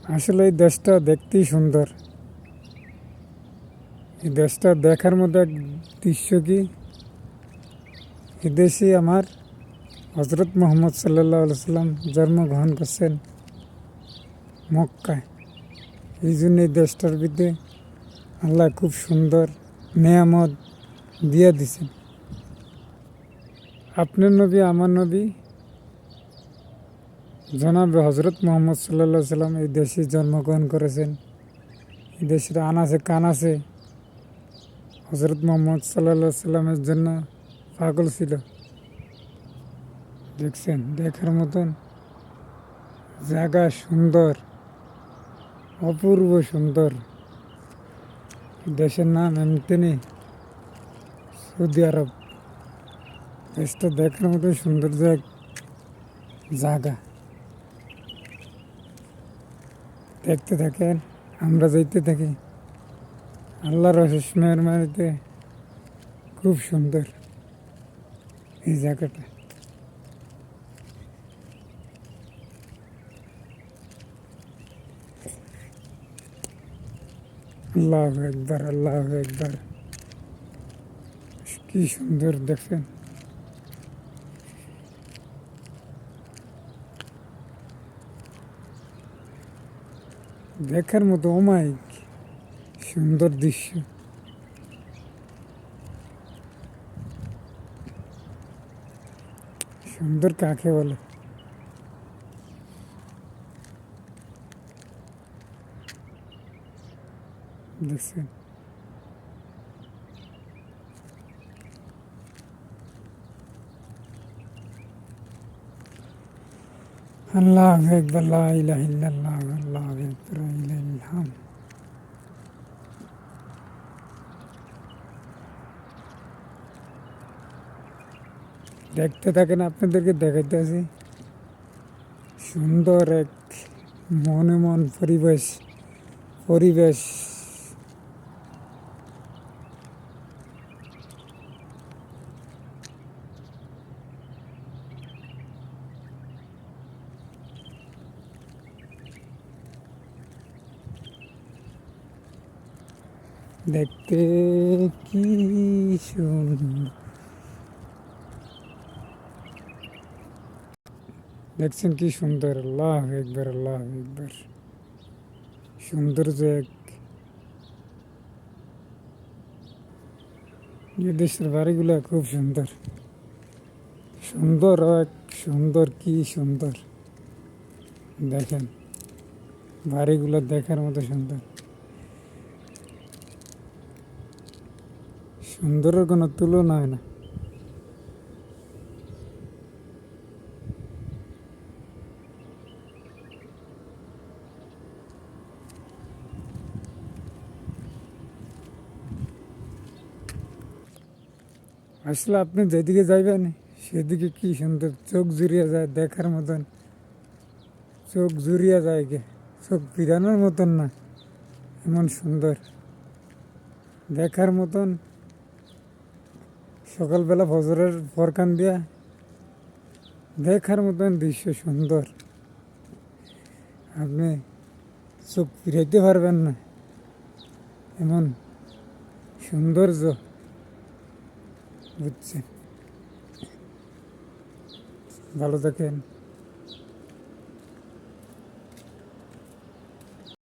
আসলে এই দেশটা দেখতেই সুন্দর। এই দেশটা দেখার মতো এক দৃশ্য কি, এই দেশে আমার হজরত মোহাম্মদ সাল্লাহ সাল্লাম জন্মগ্রহণ করছেন মক্কায়। এই জন্য এই দেশটার ভিতরে আল্লাহ খুব সুন্দর নেয়ামত দিয়ে দিছেন। আপনার নবী আমার নবী জনাবে হজরত মোহাম্মদ সাল্লাহ সাল্লাম এই দেশে জন্মগ্রহণ করেছেন। এই দেশের আনাচে কানাচে হজরত মোহাম্মদ সাল্লাহ সাল্লামের জন্য পাগল ছিল। দেখছেন, দেখার মতন জায়গা, সুন্দর, অপূর্ব সুন্দর। দেশের নাম এমনি সৌদি আরব। দেশটা দেখার মতো সুন্দর জায়গা। দেখতে থাকেন, আমরা যাইতে থাকি। আল্লাহর অশেষ মেহরবানিতে খুব সুন্দর এই জায়গাটা। আল্লাহু আকবার, আল্লাহু আকবার। কি সুন্দর দেখছেন। দেখার মতো অমায়িক সুন্দর দৃশ্য। সুন্দর কাকে বলে? দেখছেন, আল্লাহু আকবার, লা ইলাহা ইল্লাল্লাহ, আল্লাহু আকবার, ওয়া লিল্লাহিল হামদ। দেখতে থাকেন, আপনাদেরকে দেখাইতে আছি সুন্দর এক মনে মন পরিবেশ পরিবেশ। দেখতে কি সুন্দর। দেখছেন কি সুন্দর। আল্লাহু আকবার, আল্লাহু আকবার। সৌন্দর্য এক। এই দেশের বাড়িগুলো খুব সুন্দর। সুন্দর এক সুন্দর, কি সুন্দর। দেখেন, বাড়িগুলো দেখার মতো সুন্দর। সুন্দরের কোনো তুলনা হয় না। আসলে আপনি যেদিকে যাইবেন সেদিকে কি সুন্দর, চোখ জুড়িয়ে যায় দেখার মতন। চোখ জুড়িয়ে যায়, চোখ ফিরানোর মতন না, এমন সুন্দর দেখার মতন। সকালবেলা ফজরের ফরকান দিয়া দেখার মতন দৃশ্য সুন্দর। আপনি চোখ ফিরাইতে পারবেন না, এমন সৌন্দর্য। বুঝছেন? ভালো থাকেন।